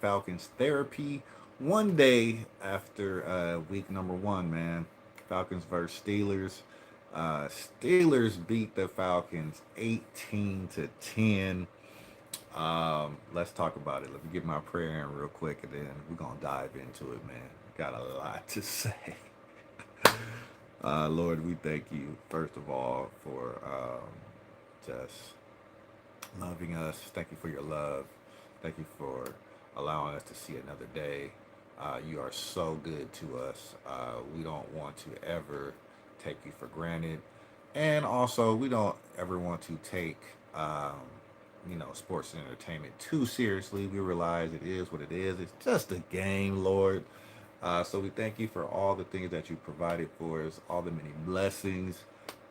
Falcons therapy. One day after week number one, man. Falcons versus Steelers. Steelers beat the Falcons 18-10. Let's talk about it. Let me get my prayer in real quick, and then we're gonna dive into it, man. Got a lot to say. Lord, we thank you first of all for just loving us. Thank you for your love. Thank you for allowing us to see another day. You are so good to us. We don't want to ever take you for granted. And also, we don't ever want to take, sports and entertainment too seriously. We realize it is what it is. It's just a game, Lord. So we thank you for all the things that you provided for us, all the many blessings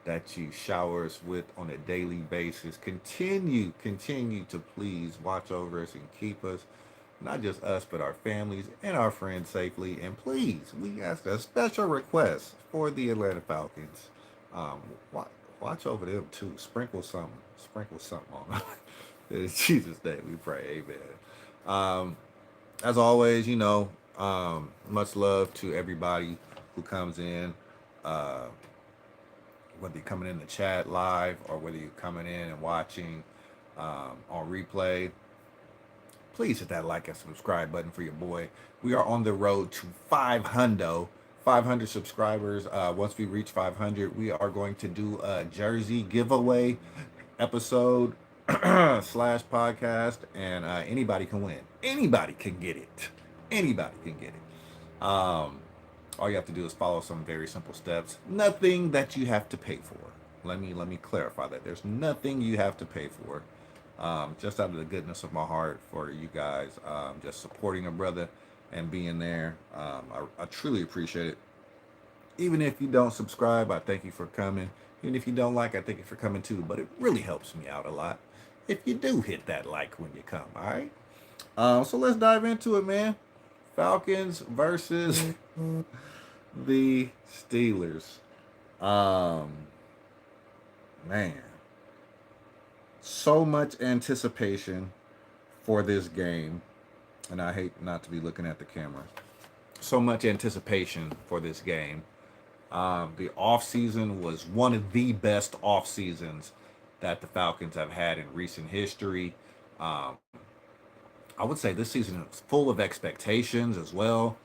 that you shower us with on a daily basis. Continue to please watch over us and keep us, not just us, but our families and our friends safely. And please, we ask a special request for the Atlanta Falcons. Um, watch, watch over them too. Sprinkle something on them. In Jesus' name we pray. Amen. Um, as always, much love to everybody who comes in. Uh, whether you're coming in the chat live or whether you're coming in and watching on replay, please hit that like and subscribe button for your boy. We are on the road to 500 subscribers. Once we reach 500, we are going to do a jersey giveaway episode slash podcast, and anybody can win. Anybody can get it. Anybody can get it. All you have to do is follow some very simple steps. Nothing that you have to pay for. Let me clarify that. There's nothing you have to pay for. Just out of the goodness of my heart for you guys, just supporting a brother and being there. I truly appreciate it. Even if you don't subscribe, I thank you for coming. Even if you don't like, I thank you for coming too. But it really helps me out a lot if you do hit that like when you come. All right. So let's dive into it, man. Falcons versus the Steelers. Um, Man, so much anticipation for this game, and I hate not to be looking at the camera. So much anticipation for this game. The off season was one of the best off seasons that the Falcons have had in recent history. Um, I would say this season is full of expectations as well.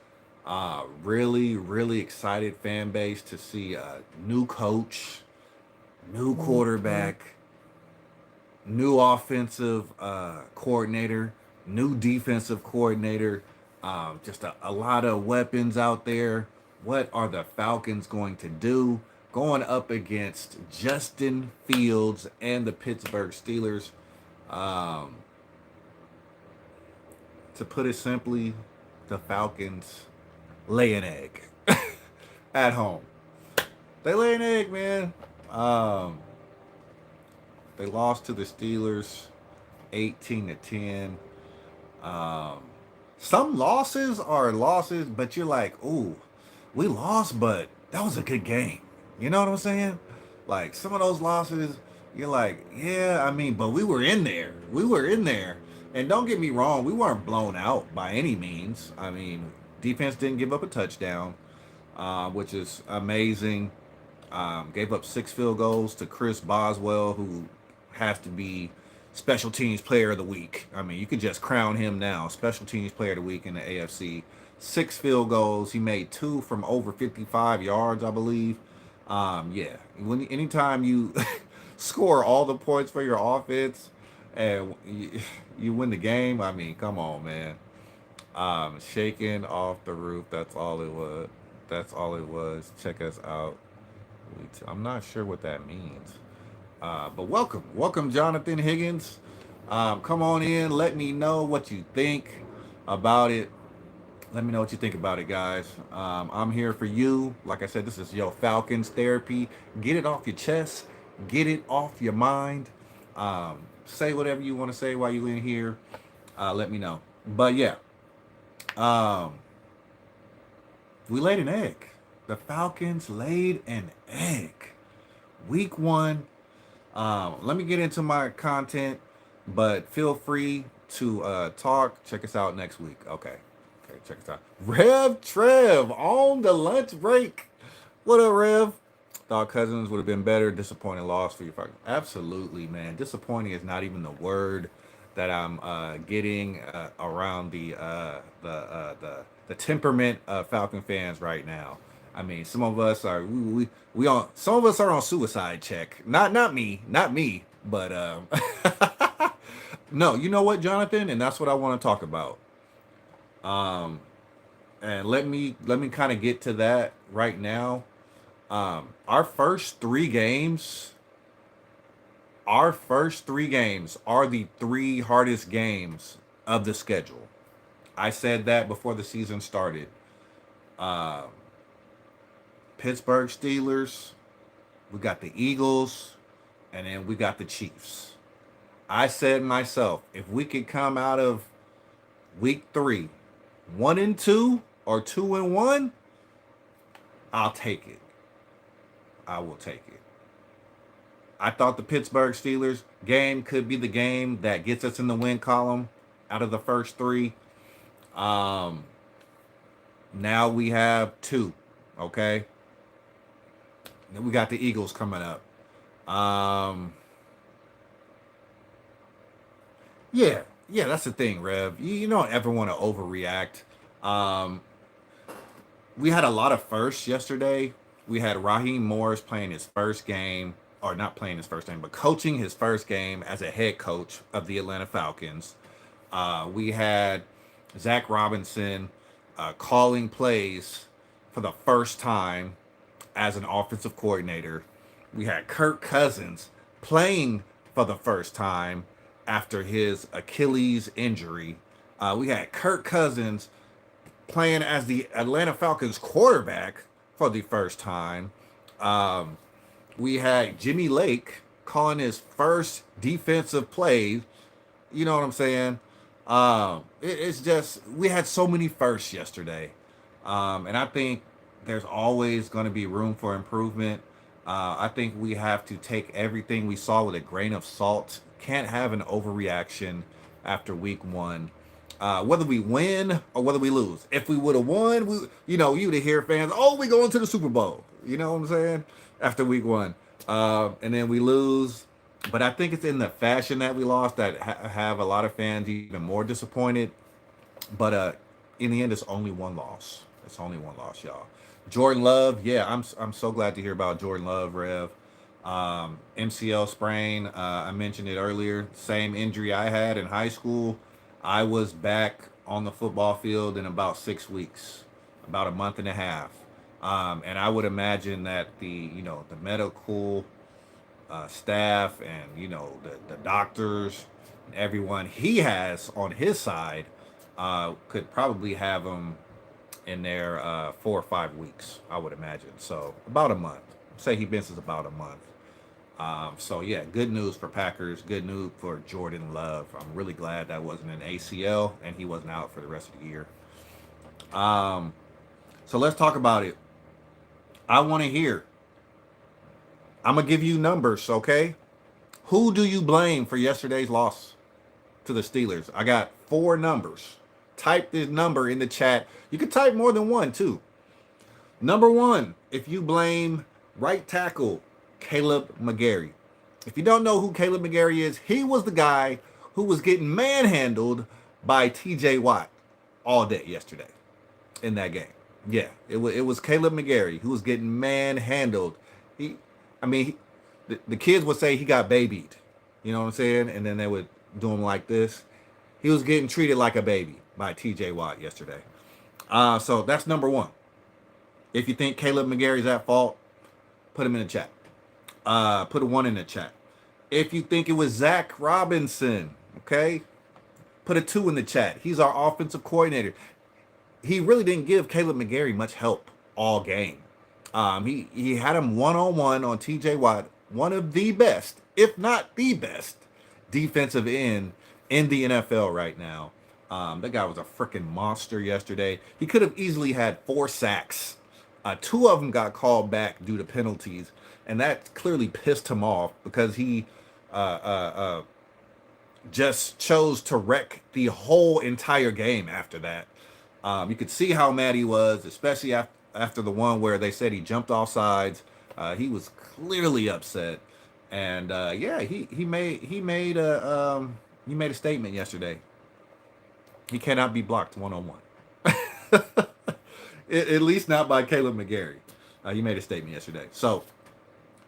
Really excited fan base to see a new coach, new quarterback, new offensive coordinator, new defensive coordinator, just a lot of weapons out there. What are the Falcons going to do going up against Justin Fields and the Pittsburgh Steelers? Um, to put it simply, the Falcons lay an egg at home. They lay an egg, man. Um, they lost to the Steelers 18-10. Um, some losses are losses, but you're like, ooh, we lost, but that was a good game. You know what I'm saying? Like some of those losses, you're like, yeah, I mean, but we were in there. We were in there. And don't get me wrong, we weren't blown out by any means. I mean, defense didn't give up a touchdown, which is amazing. Gave up 6 field goals to Chris Boswell, who has to be special teams player of the week. I mean, you could just crown him now, special teams player of the week in the AFC. 6 field goals. He made 2 from over 55 yards, I believe. Yeah, anytime you score all the points for your offense and you win the game, I mean, come on, man. Shaking off the roof. That's all it was. That's all it was. Check us out. I'm not sure what that means. But welcome, Jonathan Higgins. Come on in. Let me know what you think about it. Let me know what you think about it, guys. I'm here for you. Like I said, this is your Falcons therapy. Get it off your chest. Get it off your mind. Say whatever you want to say while you're in here. Let me know. But yeah, um, we laid an egg. The Falcons laid an egg. Week 1. Let me get into my content, but feel free to talk, check us out next week. Okay. Okay, check us out. Rev Trev on the lunch break. What up, Rev? Thought Cousins would have been better. Disappointing loss for you. Absolutely, man. Disappointing is not even the word that I'm getting around the temperament of Falcon fans right now. I mean, some of us are we on some of us are on suicide check. Not me, but no. You know what, Jonathan, and that's what I want to talk about. Um, and let me kind of get to that right now. Our first three games, are the three hardest games of the schedule. I said that before the season started. Um, Pittsburgh Steelers, we got the Eagles, and then we got the Chiefs. I said myself, if we could come out of week 3, 1-2 or 2-1, I'll take it. I will take it. I thought the Pittsburgh Steelers game could be the game that gets us in the win column out of the first 3. Um, Now we have 2. Okay. Then we got the Eagles coming up. Um, yeah, that's the thing, Rev. You don't ever want to overreact. Um, we had a lot of firsts yesterday. We had Raheem Morris playing his first game, or not playing his first game, but coaching his first game as a head coach of the Atlanta Falcons. We had Zach Robinson calling plays for the first time as an offensive coordinator. We had Kirk Cousins playing for the first time after his Achilles injury. We had Kirk Cousins playing as the Atlanta Falcons quarterback for the first time. Um, we had Jimmy Lake calling his first defensive play. You know what I'm saying? It's just we had so many firsts yesterday, and I think there's always going to be room for improvement. I think we have to take everything we saw with a grain of salt. Can't have an overreaction after week 1. Whether we win or whether we lose. If we would have won, you would hear fans, oh, we going to the Super Bowl. You know what I'm saying? After week 1. And then we lose. But I think it's in the fashion that we lost that have a lot of fans even more disappointed. But in the end, it's only one loss. It's only one loss, y'all. Jordan Love, yeah, I'm so glad to hear about Jordan Love, Rev. MCL sprain, I mentioned it earlier. Same injury I had in high school. I was back on the football field in about 6 weeks, about a month and a half. And I would imagine that the medical staff and the doctors and everyone he has on his side could probably have him in there 4 or 5 weeks, I would imagine. So about a month. Say he misses about a month. So yeah, good news for Packers. Good news for Jordan Love. I'm really glad that wasn't an ACL and he wasn't out for the rest of the year. So let's talk about it. I want to hear. I'm gonna give you numbers, okay? Who do you blame for yesterday's loss to the Steelers? I got 4 numbers. Type this number in the chat. You can type more than one too. Number 1, if you blame right tackle Caleb McGarry. If you don't know who Caleb McGarry is, he was the guy who was getting manhandled by TJ Watt all day yesterday in that game. Yeah, it was Caleb McGarry who was getting manhandled. The kids would say he got babied. You know what I'm saying? And then they would do him like this. He was getting treated like a baby by TJ Watt yesterday. So that's number 1. If you think Caleb McGarry's at fault, put him in the chat. Put a 1 in the chat. If you think it was Zach Robinson, okay, put a 2 in the chat. He's our offensive coordinator. He really didn't give Caleb McGarry much help all game. He had him one-on-one on TJ Watt, one of the best, if not the best, defensive end in the NFL right now. That guy was a freaking monster yesterday. He could have easily had 4 sacks. 2 of them got called back due to penalties, and that clearly pissed him off because he just chose to wreck the whole entire game after that. You could see how mad he was, especially after the one where they said he jumped off sides. He was clearly upset, and yeah, he made a statement yesterday. He cannot be blocked 1-on-1. At least not by Caleb McGarry. He made a statement yesterday. So,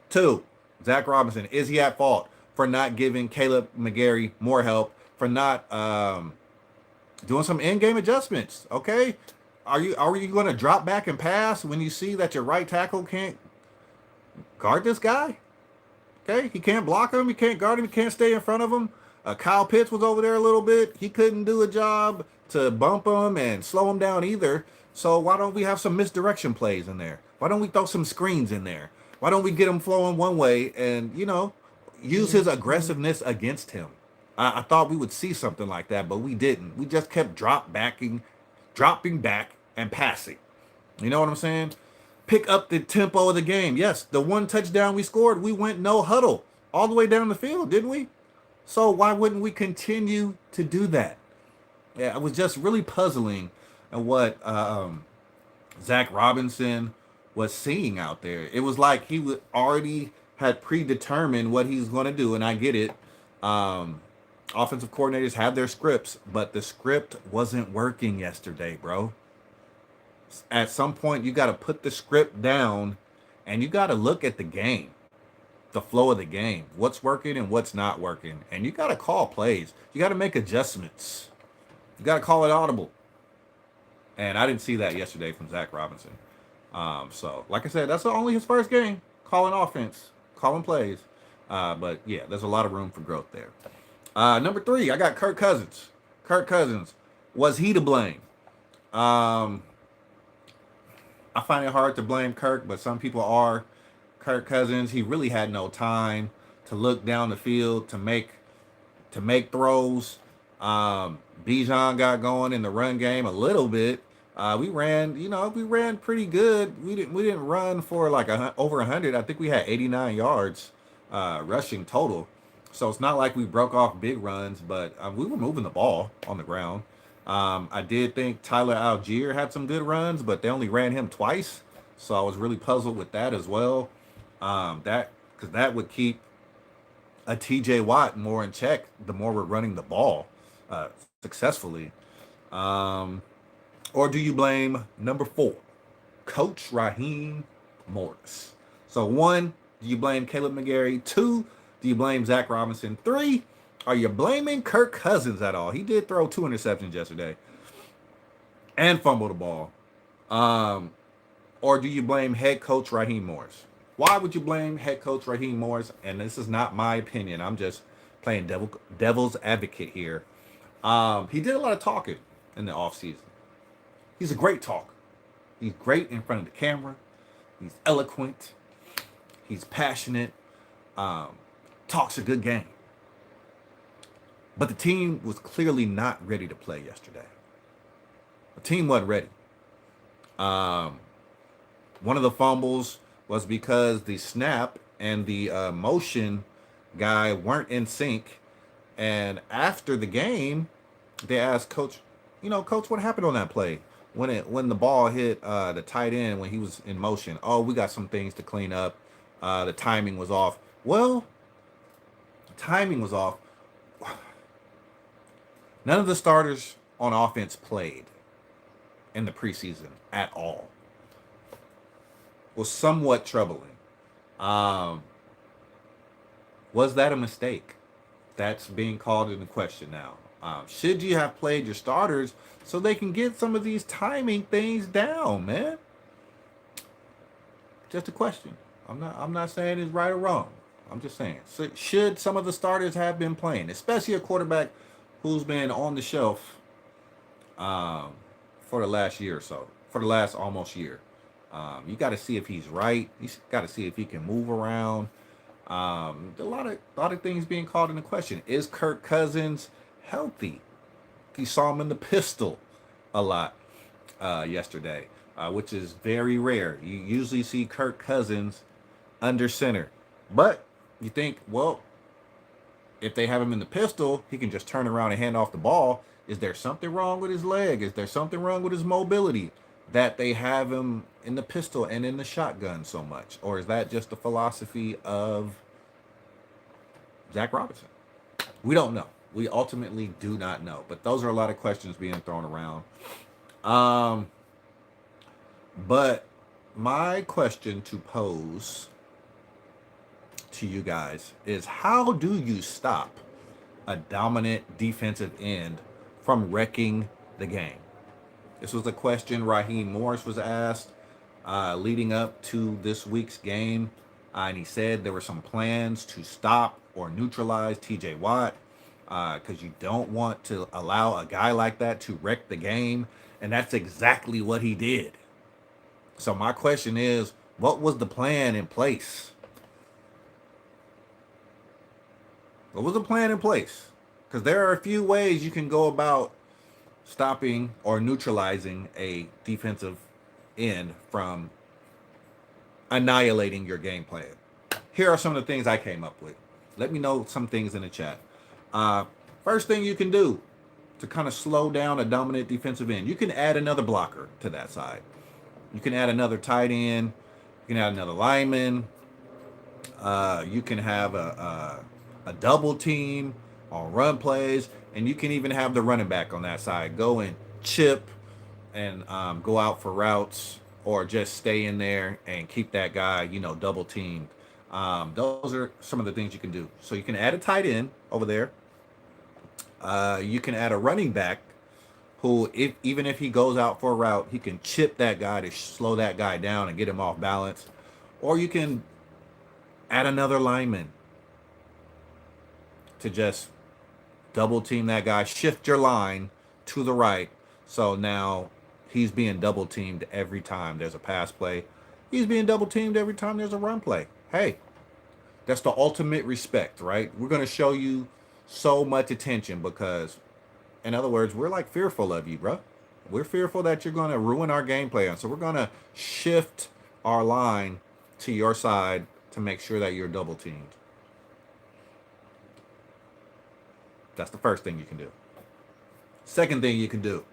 two, Zach Robinson, is he at fault for not giving Caleb McGarry more help, for not doing some in-game adjustments? Okay, are you going to drop back and pass when you see that your right tackle can't guard this guy? Okay, he can't block him, he can't guard him, he can't stay in front of him. Kyle Pitts was over there a little bit. He couldn't do a job to bump him and slow him down either. So why don't we have some misdirection plays in there? Why don't we throw some screens in there? Why don't we get him flowing one way and, use his aggressiveness against him? I thought we would see something like that, but we didn't. We just kept dropping back and passing. You know what I'm saying? Pick up the tempo of the game. Yes, the one touchdown we scored, we went no huddle all the way down the field, didn't we? So why wouldn't we continue to do that? Yeah, it was just really puzzling at what Zach Robinson was seeing out there. It was like he would already had predetermined what he's going to do, and I get it. Offensive coordinators have their scripts, but the script wasn't working yesterday, bro. At some point, you got to put the script down, and you got to look at the game, the flow of the game, what's working and what's not working, and you got to call plays. You got to make adjustments. You got to call it audible. And I didn't see that yesterday from Zach Robinson. So, like I said, that's only his first game calling offense, calling plays. But yeah, there's a lot of room for growth there. Number 3, I got Kirk Cousins. Kirk Cousins, was he to blame? I find it hard to blame Kirk, but some people are. Kirk Cousins, he really had no time to look down the field to make throws. Bijan got going in the run game a little bit. We ran pretty good. We didn't run for like over 100. I think we had 89 yards rushing total. So it's not like we broke off big runs, but we were moving the ball on the ground. I did think Tyler Algier had some good runs, but they only ran him twice. So I was really puzzled with that as well. Because that would keep a TJ Watt more in check the more we're running the ball successfully. Or do you blame number 4, Coach Raheem Morris? So 1, do you blame Caleb McGarry? 2, do you blame Zach Robinson? 3, are you blaming Kirk Cousins at all? He did throw 2 interceptions yesterday and fumble the ball. Or do you blame head coach Raheem Morris? Why would you blame head coach Raheem Morris? And this is not my opinion. I'm just playing devil's advocate here. He did a lot of talking in the offseason. He's a great talker. He's great in front of the camera. He's eloquent. He's passionate. Talks a good game. But the team was clearly not ready to play yesterday. The team wasn't ready. One of the fumbles was because the snap and the motion guy weren't in sync. And after the game, they asked Coach, Coach, what happened on that play? When the ball hit the tight end when he was in motion. Oh, we got some things to clean up. The timing was off. Well, the timing was off. None of the starters on offense played in the preseason at all. Was somewhat troubling. Was that a mistake? That's being called into question now. Should you have played your starters so they can get some of these timing things down, man? Just a question. I'm not saying it's right or wrong. I'm just saying. So should some of the starters have been playing, especially a quarterback who's been on the shelf for the last year or so, for the last almost year? You got to see if he's right. You got to see if he can move around. A lot of things being called into question. Is Kirk Cousins healthy? You saw him in the pistol a lot yesterday, which is very rare. You usually see Kirk Cousins under center. But you think, well, If they have him in the pistol, he can just turn around and hand off the ball. Is there something wrong with his leg? Is there something wrong with his mobility that they have him in the pistol and in the shotgun so much? Or is that just the philosophy of Zach Robinson? We don't know. We ultimately do not know. But those are a lot of questions being thrown around. But my question to pose to you guys is, how do you stop a dominant defensive end from wrecking the game? This was a question Raheem Morris was asked leading up to this week's game. And he said there were some plans to stop or neutralize TJ Watt because you don't want to allow a guy like that to wreck the game. And that's exactly what he did. So my question is, what was the plan in place? What was the plan in place? Because there are a few ways you can go about stopping or neutralizing a defensive end from annihilating your game plan. Here are some of the things I came up with. Let me know some things in the chat. First thing you can do to kind of slow down a dominant defensive end, you can add another blocker to that side. You can add another tight end. You can add another lineman. You can have a double team on run plays, and you can even have the running back on that side go and chip and go out for routes, or just stay in there and keep that guy, double teamed. Those are some of the things you can do. So you can add a tight end over there. You can add a running back who, even if he goes out for a route, he can chip that guy to slow that guy down and get him off balance. Or you can add another lineman to just double team that guy, shift your line to the right. So now he's being double teamed every time there's a pass play. He's being double teamed every time there's a run play. Hey, that's the ultimate respect, right? We're going to show you so much attention because, in other words, we're like fearful of you, bro. We're fearful that you're going to ruin our game plan. So we're going to shift our line to your side to make sure that you're double teamed. That's the first thing you can do. Second thing you can do,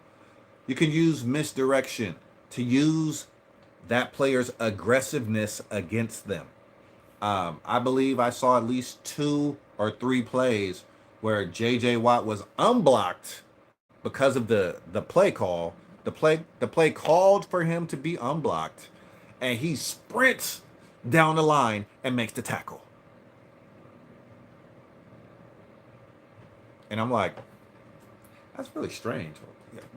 you can use misdirection to use that player's aggressiveness against them. I believe I saw at least 2 or 3 plays where J.J. Watt was unblocked because of the play call. The play called for him to be unblocked, and he sprints down the line and makes the tackle. And I'm like, that's really strange.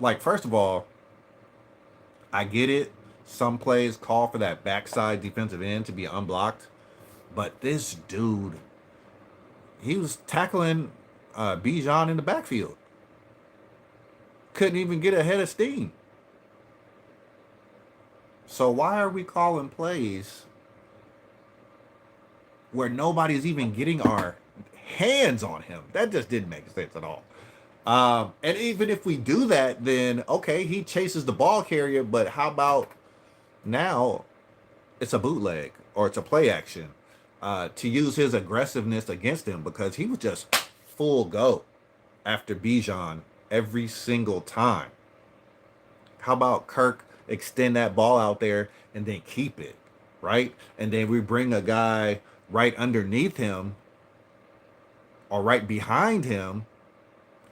Like, first of all, I get it. Some plays call for that backside defensive end to be unblocked. But this dude, he was tackling Bijan in the backfield. Couldn't even get ahead of steam. So why are we calling plays where nobody's even getting our hands on him? That just didn't make sense at all. And even if we do that, then okay, he chases the ball carrier, but how about now it's a bootleg or it's a play action to use his aggressiveness against him, because he was just full go after Bijan every single time. How about Kirk extend that ball out there and then keep it, right? And then we bring a guy right underneath him or right behind him,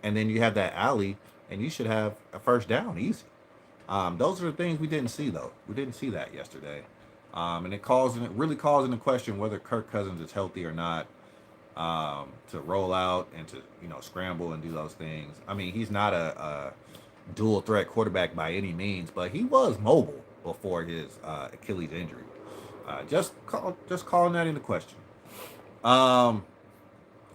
and then you have that alley, and you should have a first down easy. Those are the things we didn't see, though. We didn't see that yesterday. And it really calls into question whether Kirk Cousins is healthy or not, to roll out and to, scramble and do those things. I mean, he's not a dual threat quarterback by any means, but he was mobile before his Achilles injury. Just calling that into question.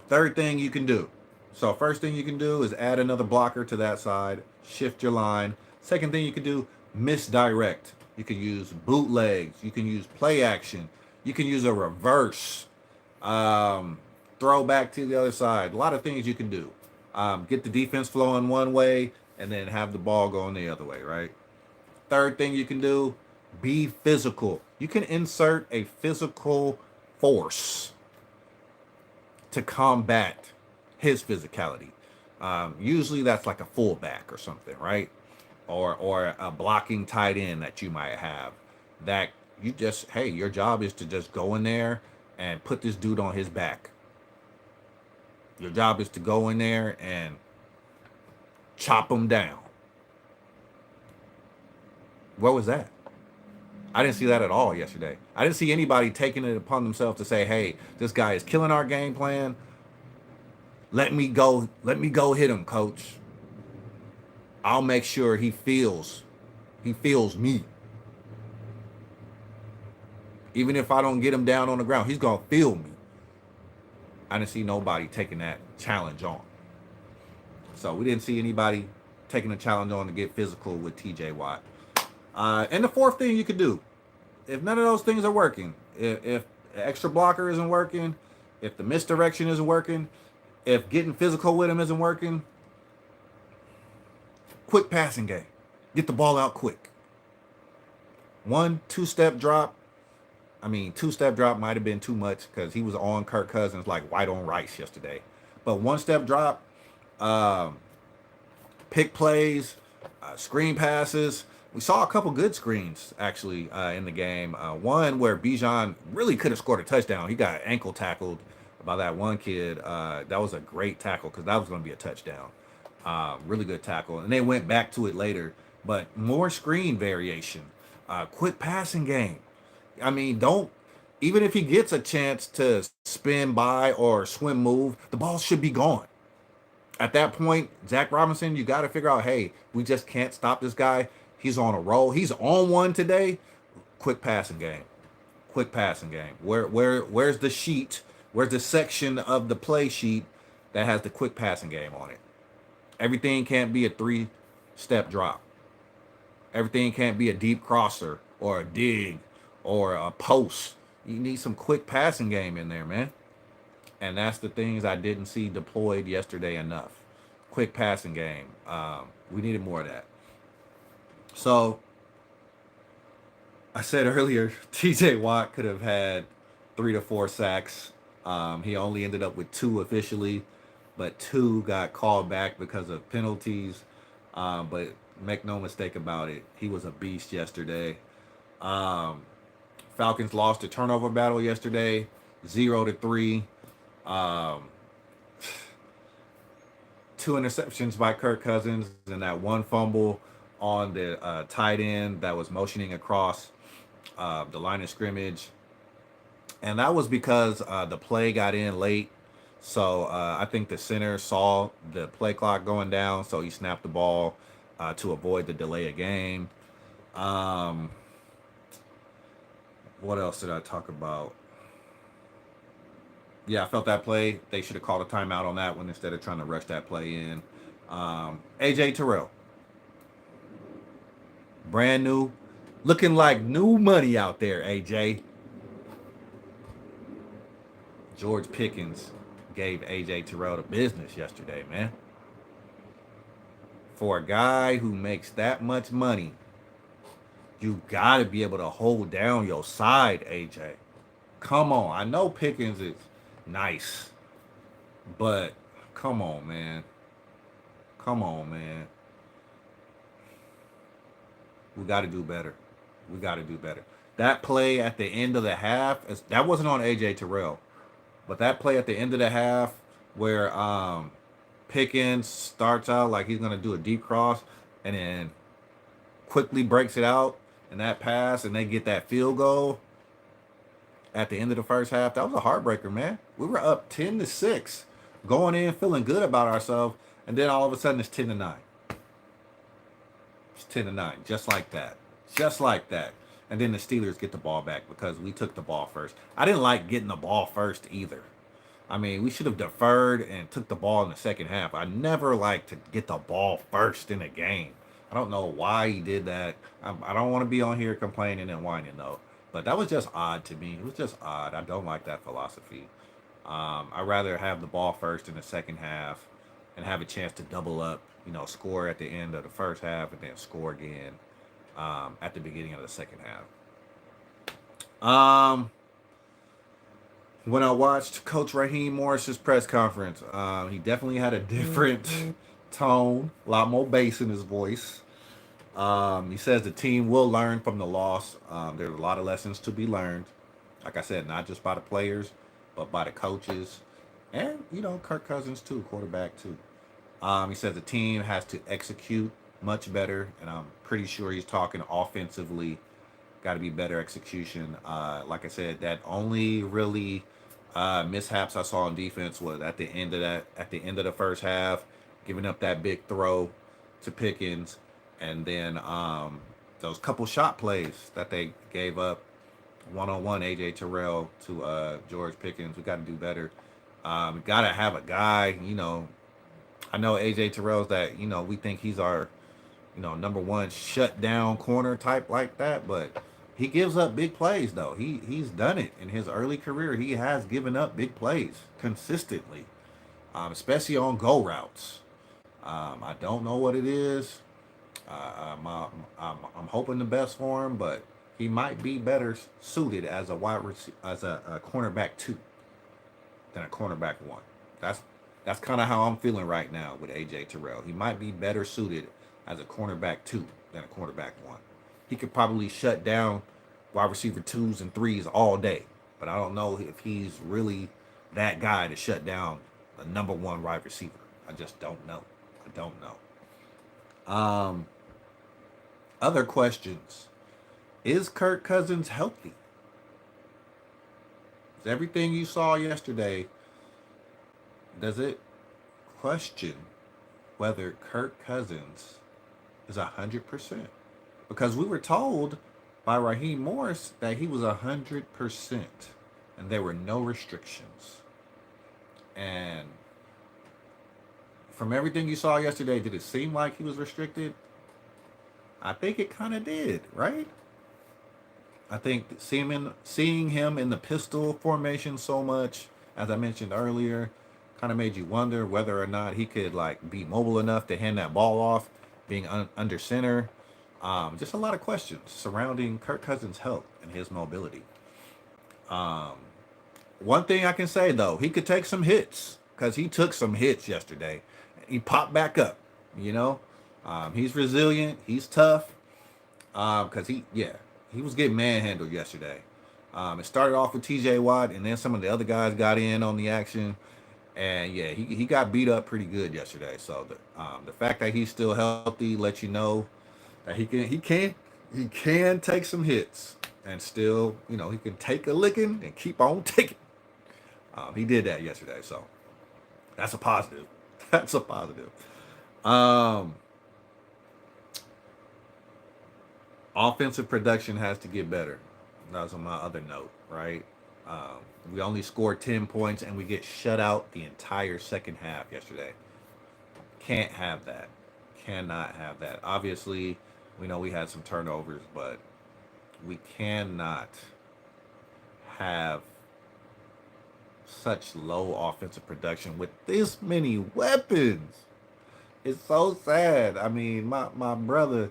Third thing you can do. So first thing you can do is add another blocker to that side, shift your line. Second thing you can do, misdirect. You can use bootlegs. You can use play action. You can use a reverse, throw back to the other side. A lot of things you can do. Get the defense flowing one way and then have the ball going the other way, right? Third thing you can do, be physical. You can insert a physical force to combat his physicality. Usually that's like a fullback or something, right? Or a blocking tight end that you might have. That you just, hey, your job is to just go in there and put this dude on his back. Your job is to go in there and chop him down. Where was that? I didn't see that at all yesterday. I didn't see anybody taking it upon themselves to say, "Hey, this guy is killing our game plan. Let me go. Let me go hit him, coach. I'll make sure he feels me. Even if I don't get him down on the ground, he's gonna feel me." I didn't see nobody taking that challenge on. So we didn't see anybody taking the challenge on to get physical with TJ Watt. And the fourth thing you could do, if none of those things are working, if the extra blocker isn't working, if the misdirection isn't working, if getting physical with him isn't working, quick passing game. Get the ball out quick. 2-step drop. I mean, 2-step drop might have been too much because he was on Kirk Cousins like white on rice yesterday. But 1-step drop, pick plays, screen passes. We saw a couple good screens actually in the game. One where Bijan really could have scored a touchdown. He got ankle tackled by that one kid. That was a great tackle because that was going to be a touchdown. Really good tackle. And they went back to it later. But more screen variation. Quick passing game. I mean, even if he gets a chance to spin by or swim move, the ball should be gone. At that point, Zach Robinson, you got to figure out, hey, we just can't stop this guy. He's on a roll. He's on one today. Quick passing game. Quick passing game. Where's the sheet? Where's the section of the play sheet that has the quick passing game on it? Everything can't be a 3-step drop. Everything can't be a deep crosser or a dig or a post. You need some quick passing game in there, man. And that's the things I didn't see deployed yesterday enough. Quick passing game. We needed more of that. So I said earlier, TJ Watt could have had 3 to 4 sacks. He only ended up with 2 officially, but 2 got called back because of penalties. But make no mistake about it, he was a beast yesterday. Falcons lost a turnover battle yesterday, 0-3. 2 interceptions by Kirk Cousins and that 1 fumble on the tight end that was motioning across the line of scrimmage. And that was because the play got in late. So I think the center saw the play clock going down, so he snapped the ball to avoid the delay of game. What else did I talk about? Yeah, I felt that play. They should have called a timeout on that one instead of trying to rush that play in. AJ Terrell. Brand new. Looking like new money out there, AJ. George Pickens gave AJ Terrell the business yesterday, man. For a guy who makes that much money, you got to be able to hold down your side, AJ. Come on. I know Pickens is nice, but come on, man. Come on, man. We got to do better. We got to do better. That play at the end of the half, that wasn't on AJ Terrell, but that play at the end of the half where Pickens starts out like he's going to do a deep cross and then quickly breaks it out and that pass and they get that field goal at the end of the first half, that was a heartbreaker, man. We were up 10-6 going in feeling good about ourselves, and then all of a sudden it's 10-9. It's 10-9, just like that. Just like that. And then the Steelers get the ball back because we took the ball first. I didn't like getting the ball first either. I mean, we should have deferred and took the ball in the second half. I never like to get the ball first in a game. I don't know why he did that. I don't want to be on here complaining and whining, though. But that was just odd to me. It was just odd. I don't like that philosophy. I'd rather have the ball first in the second half and have a chance to double up, score at the end of the first half and then score again at the beginning of the second half. When I watched Coach Raheem Morris's press conference, he definitely had a different tone, a lot more bass in his voice. He says the team will learn from the loss. There's a lot of lessons to be learned. Like I said, not just by the players, but by the coaches, and Kirk Cousins too, quarterback too. He says the team has to execute much better, and I'm pretty sure he's talking offensively. Got to be better execution. Like I said, that only really mishaps I saw on defense was at the end of the first half, giving up that big throw to Pickens, and then those couple shot plays that they gave up, one-on-one AJ Terrell to George Pickens. We got to do better. We got to have a guy. I know AJ Terrell's that we think he's our number one shut down corner type like that, but he gives up big plays though. He's done it in his early career. He has given up big plays consistently, especially on go routes. I don't know what it is. I'm hoping the best for him, but he might be better suited as a as a cornerback two than a cornerback one. That's kind of how I'm feeling right now with AJ Terrell. He might be better suited as a cornerback two than a cornerback one. He could probably shut down wide receiver twos and threes all day, but I don't know if he's really that guy to shut down a number one wide receiver. I just don't know. I don't know. Other questions. Is Kirk Cousins healthy? Is everything you saw yesterday, does it question whether Kirk Cousins is 100%? Because we were told by Raheem Morris that he was 100% and there were no restrictions. And from everything you saw yesterday, did it seem like he was restricted? I think it kind of did, right? I think seeing him in the pistol formation so much, as I mentioned earlier, kind of made you wonder whether or not he could be mobile enough to hand that ball off, being under center. Just a lot of questions surrounding Kirk Cousins' health and his mobility. One thing I can say though, he could take some hits because he took some hits yesterday. He popped back up. He's resilient. He's tough. Because he was getting manhandled yesterday. It started off with T.J. Watt, and then some of the other guys got in on the action, and he got beat up pretty good yesterday. So the fact that he's still healthy lets you know that he can take some hits and still he can take a licking and keep on taking. He did that yesterday, so that's a positive. That's a positive. Offensive production has to get better. That was on my other note, right? We only scored 10 points and we get shut out the entire second half yesterday. Can't have that. Cannot have that. Obviously, we know we had some turnovers, but we cannot have such low offensive production with this many weapons. It's so sad. I mean, my brother,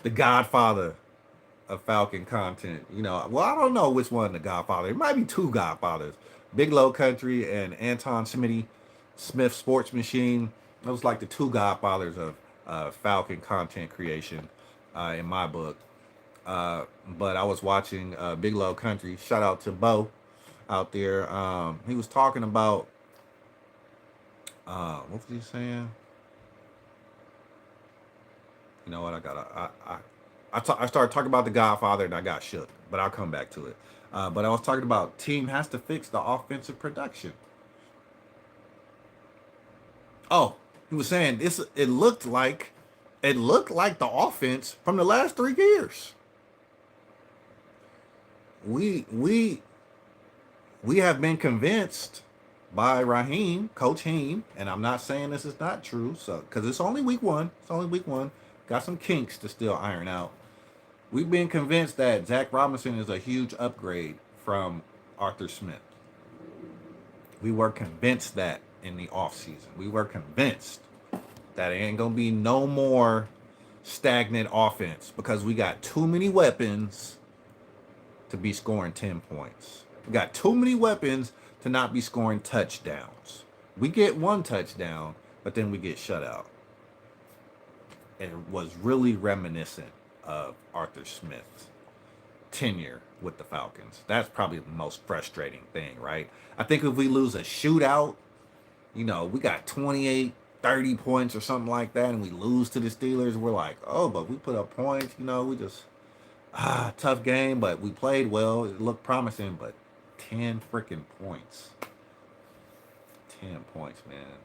the Godfather of Falcon content, well, I don't know which one the Godfather. It might be two Godfathers. Big Low Country and Anton Smith Sports Machine. Those like the two Godfathers of Falcon content creation in my book. But I was watching Big Low Country. Shout out to Bo out there. He was talking about what was he saying? You know what? I started talking about the Godfather and I got shook, but I'll come back to it. But I was talking about team has to fix the offensive production. Oh, he was saying this. It looked like the offense from the last 3 years. We have been convinced by Raheem, Coach Heem, and I'm not saying this is not true, so because it's only week one. It's only week one. Got some kinks to still iron out. We've been convinced that Zach Robinson is a huge upgrade from Arthur Smith. We were convinced that in the offseason. We were convinced that it ain't going to be no more stagnant offense because we got too many weapons to be scoring 10 points. We got too many weapons to not be scoring touchdowns. We get one touchdown, but then we get shut out. It was really reminiscent of Arthur Smith's tenure with the Falcons. That's probably the most frustrating thing, right? I think if we lose a shootout, we got 28, 30 points or something like that, and we lose to the Steelers, we're like, oh, but we put up points, we just, tough game, but we played well. It looked promising, but 10 freaking points. 10 points, man.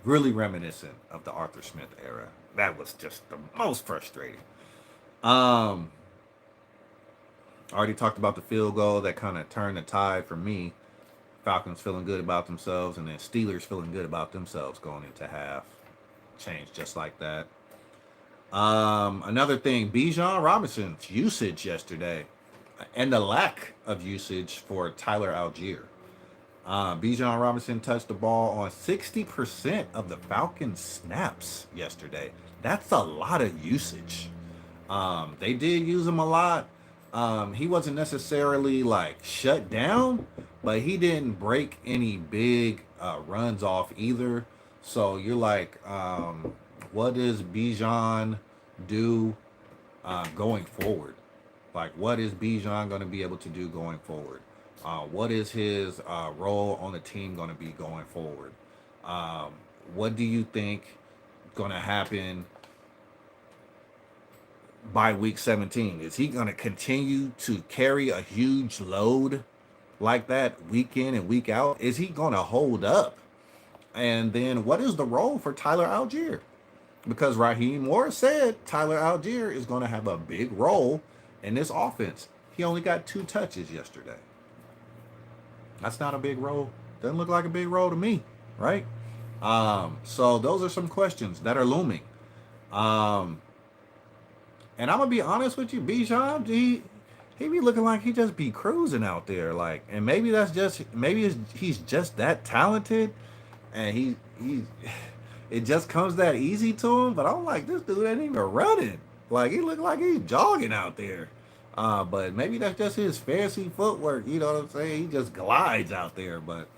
Really reminiscent of the Arthur Smith era. That was just the most frustrating. I already talked about the field goal that kind of turned the tide for me. Falcons feeling good about themselves, and then Steelers feeling good about themselves going into half. Changed just like that. Another thing, Bijan Robinson's usage yesterday, and the lack of usage for Tyler Algier. Bijan Robinson touched the ball on 60% of the Falcons snaps yesterday. That's a lot of usage. They did use him a lot. He wasn't necessarily like shut down, but he didn't break any big runs off either. So you're like, what does Bijan do going forward? Like, what is Bijan going to be able to do going forward? What is his role on the team going to be going forward? What do you think is going to happen by week 17? Is he going to continue to carry a huge load like that week in and week out? Is he going to hold up? And then what is the role for Tyler Algier? Because Raheem Morris said Tyler Algier is going to have a big role in this offense. He only got 2 touches yesterday. That's not a big role. Doesn't look like a big role to me, right? So those are some questions that are looming. And I'm gonna be honest with you, Bijan, he be looking like he just be cruising out there, like, and maybe he's just that talented, and he it just comes that easy to him. But I'm like, this dude ain't even running. Like, he look like he's jogging out there. But maybe that's just his fancy footwork. You know what I'm saying? He just glides out there. But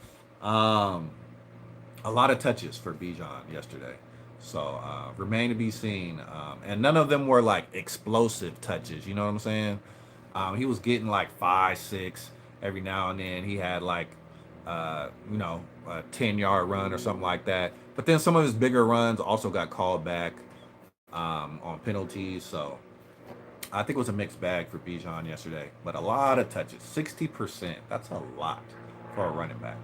a lot of touches for Bijan yesterday. So remain to be seen. And none of them were like explosive touches. You know what I'm saying? He was getting like 5, 6 every now and then. He had like, a 10-yard run or something like that. But then some of his bigger runs also got called back on penalties. So I think it was a mixed bag for Bijan yesterday. But a lot of touches. 60%. That's a lot for a running back.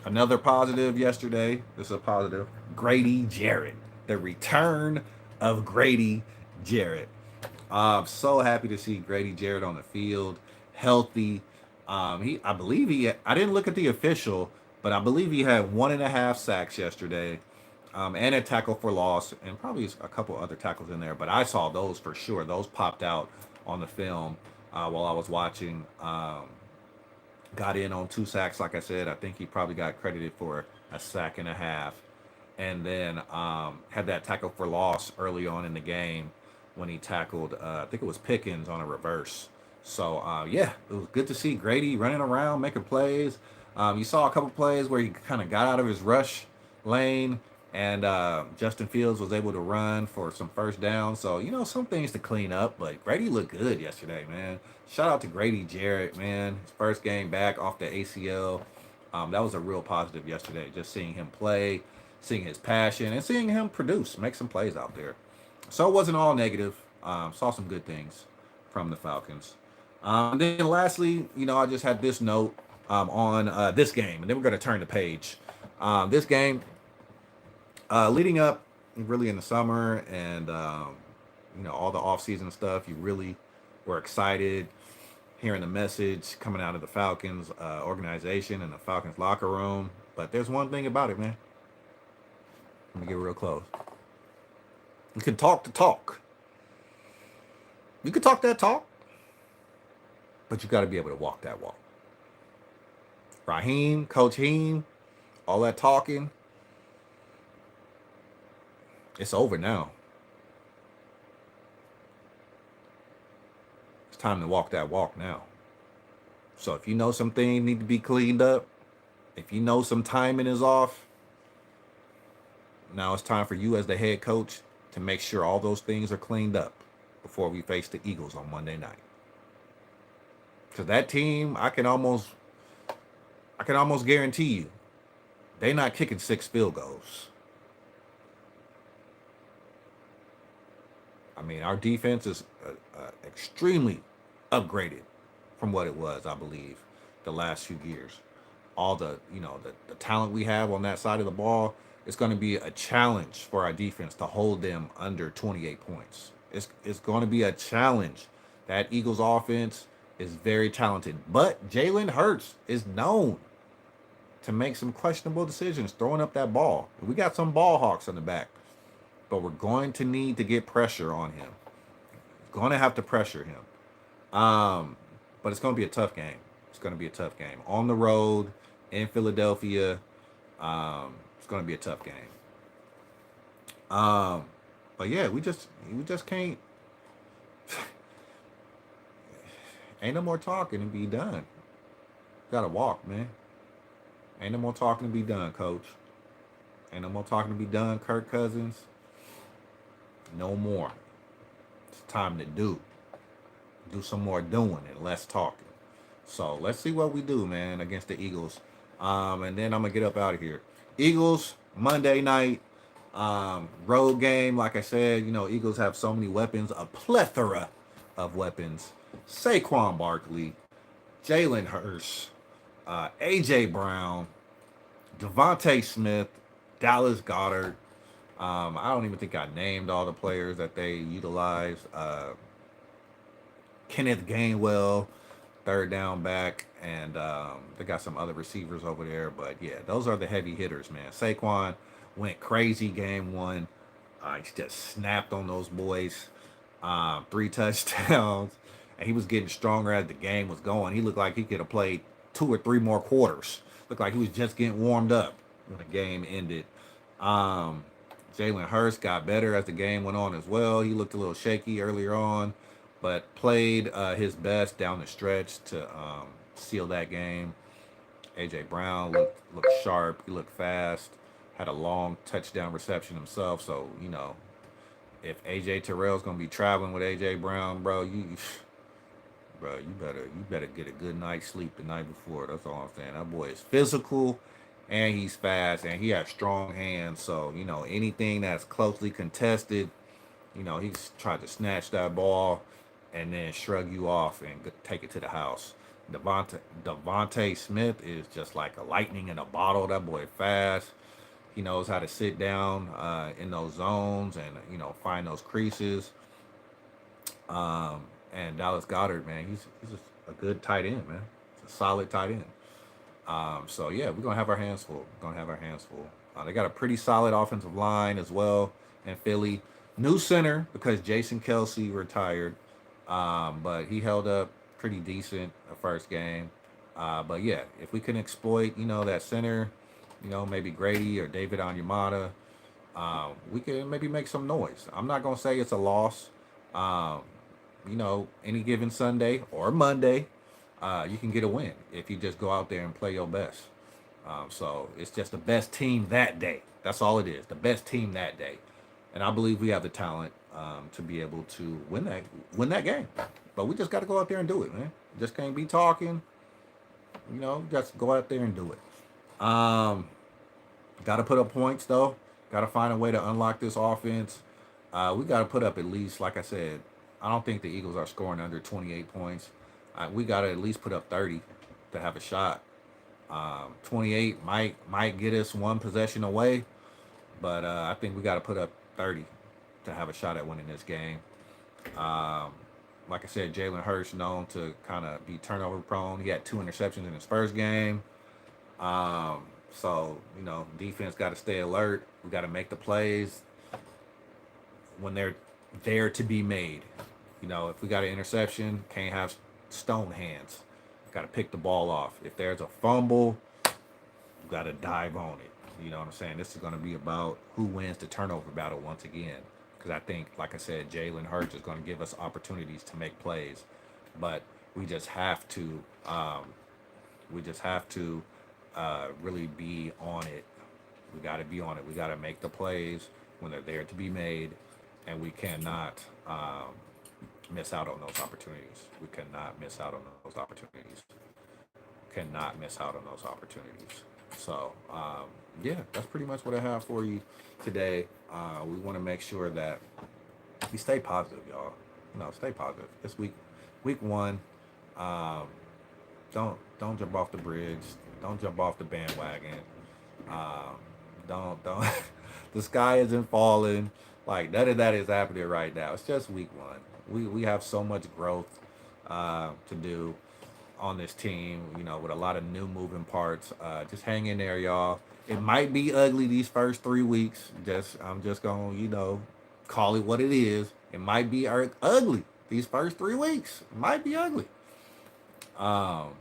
Another positive yesterday. This is a positive. Grady Jarrett. The return of Grady Jarrett. I'm so happy to see Grady Jarrett on the field, healthy. I didn't look at the official, but I believe he had 1.5 sacks yesterday, and a tackle for loss, and probably a couple other tackles in there. But I saw those for sure. Those popped out on the film while I was watching. Got in on 2 sacks, like I said. I think he probably got credited for a sack and a half, and then had that tackle for loss early on in the game when he tackled, I think it was Pickens on a reverse. So, it was good to see Grady running around, making plays. You saw a couple plays where he kind of got out of his rush lane, and Justin Fields was able to run for some first down. So, some things to clean up, but Grady looked good yesterday, man. Shout out to Grady Jarrett, man. His first game back off the ACL. That was a real positive yesterday, just seeing him play, seeing his passion, and seeing him produce, make some plays out there. So it wasn't all negative. Saw some good things from the Falcons. And then lastly, I just had this note on this game, and then we're going to turn the page. This game, leading up really in the summer and, all the off-season stuff, you really were excited hearing the message coming out of the Falcons organization and the Falcons locker room. But there's one thing about it, man. Let me get real close. You can talk the talk. You can talk that talk, but you got to be able to walk that walk. Coach Heem, all that talking, it's over now. It's time to walk that walk now. So if you know some things need to be cleaned up, if you know some timing is off, now it's time for you as the head coach to make sure all those things are cleaned up before we face the Eagles on Monday night. Because that team, I can almost guarantee you, they're not kicking 6 field goals. I mean, our defense is extremely upgraded from what it was, I believe, the last few years. All the talent we have on that side of the ball, it's going to be a challenge for our defense to hold them under 28 points. It's going to be a challenge. That Eagles offense is very talented, but Jalen Hurts is known to make some questionable decisions throwing up that ball. We got some ball hawks in the back, but we're going to need to get pressure on him. Going to have to pressure him. But it's going to be a tough game. It's going to be a tough game on the road in Philadelphia. It's going to be a tough game. But yeah, we just can't. Ain't no more talking and be done. Gotta walk, man. Ain't no more talking to be done, coach. Ain't no more talking to be done, Kirk Cousins. No more. It's time to do. Do some more doing and less talking. So let's see what we do, man, against the Eagles. And then I'm gonna get up out of here. Eagles, Monday night, road game. Like I said, Eagles have so many weapons, a plethora of weapons. Saquon Barkley, Jalen Hurts, AJ Brown, Devontae Smith, Dallas Goedert. I don't even think I named all the players that they utilize. Kenneth Gainwell, third down back, and they got some other receivers over there. But yeah, those are the heavy hitters, man. Saquon went crazy game one. He just snapped on those boys. 3 touchdowns, and he was getting stronger as the game was going. He looked like he could have played 2 or 3 more quarters. Looked like he was just getting warmed up when the game ended. Jalen Hurts got better as the game went on as well. He looked a little shaky earlier on, but played his best down the stretch to seal that game. AJ Brown looked sharp. He looked fast. Had a long touchdown reception himself. So, if AJ Terrell's gonna be traveling with AJ Brown, bro, you better get a good night's sleep the night before. That's all I'm saying. That boy is physical, and he's fast, and he has strong hands. So anything that's closely contested, he's tried to snatch that ball and then shrug you off and take it to the house. Devontae Smith is just like a lightning in a bottle. That boy fast. He knows how to sit down in those zones and find those creases. And Dallas Goedert, man, he's just a good tight end, man. It's a solid tight end. So yeah, we're gonna have our hands full. They got a pretty solid offensive line as well in Philly. New center because Jason Kelsey retired, but he held up pretty decent the first game. But yeah, if we can exploit, that center, maybe Grady or David Onyemata, we can maybe make some noise. I'm not gonna say it's a loss. Any given Sunday or Monday, you can get a win if you just go out there and play your best. So it's just the best team that day. That's all it is. The best team that day. And I believe we have the talent to be able to win that game. But we just got to go out there and do it, man. Just can't be talking. Just go out there and do it. Got to put up points, though. Got to find a way to unlock this offense. We got to put up at least, like I said, I don't think the Eagles are scoring under 28 points. We got to at least put up 30 to have a shot. 28 might get us one possession away, but I think we got to put up 30 to have a shot at winning this game. Like I said, Jalen Hurts known to kind of be turnover prone. He had 2 interceptions in his first game. So, defense got to stay alert. We got to make the plays when they're there to be made. If we got an interception, can't have stone hands. Got to pick the ball off. If there's a fumble, you got to dive on it. You know what I'm saying? This is going to be about who wins the turnover battle once again. Because I think, like I said, Jalen Hurts is going to give us opportunities to make plays. but we just have to we just have to really be on it. We got to be on it. We got to make the plays when they're there to be made, and we cannot miss out on those opportunities. We cannot miss out on those opportunities. Cannot miss out on those opportunities. So, yeah, that's pretty much what I have for you today. We want to make sure that we stay positive, y'all. Stay positive. This week one. Um, don't jump off the bridge. Don't jump off the bandwagon. Um, don't. The sky isn't falling. Like none of that is happening right now. It's just week one. We have so much growth to do on this team. With a lot of new moving parts. Just hang in there, y'all. It might be ugly these first 3 weeks. I'm just gonna call it what it is. It might be ugly these first 3 weeks. It might be ugly. Um,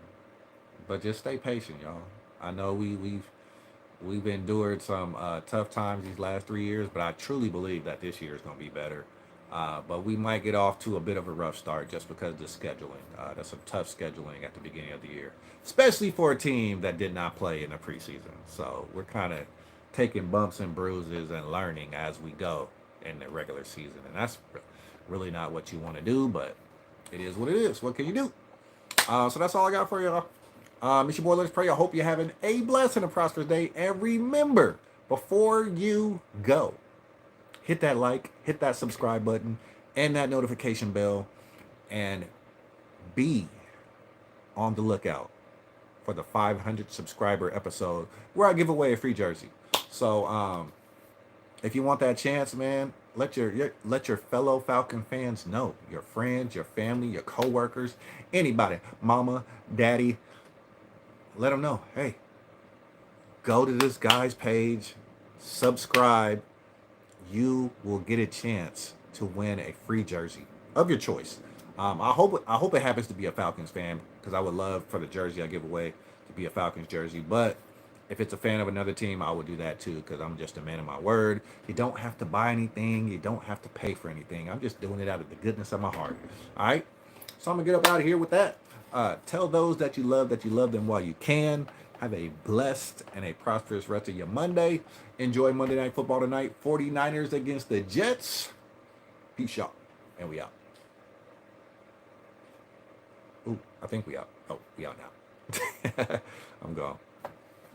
but just stay patient, y'all. I know we've endured some tough times these last 3 years, but I truly believe that this year is going to be better. But we might get off to a bit of a rough start just because of the scheduling. That's some tough scheduling at the beginning of the year, especially for a team that did not play in the preseason. So we're kind of taking bumps and bruises and learning as we go in the regular season, and that's really not what you want to do. But it is what it is. What can you do? So that's all I got for y'all. It's your boy, Let's Pray. I hope you're having a blessed and a prosperous day. And remember, before you go, hit that like, hit that subscribe button, and that notification bell, and be on the lookout for the 500 subscriber episode where I give away a free jersey. So, if you want that chance, man, let your fellow Falcon fans know, your friends, your family, your coworkers, anybody, mama, daddy. Let them know, hey, go to this guy's page, subscribe. You will get a chance to win a free jersey of your choice. I hope it happens to be a Falcons fan, because I would love for the jersey I give away to be a Falcons jersey. But if it's a fan of another team, I would do that too, because I'm just a man of my word. You don't have to buy anything. You don't have to pay for anything. I'm just doing it out of the goodness of my heart. All right? So I'm going to get up out of here with that. Tell those that you love them while you can. Have a blessed and a prosperous rest of your Monday. Enjoy Monday Night Football tonight. 49ers against the Jets. Peace out. And we out. Ooh, I think we out. Oh, we out now. I'm gone.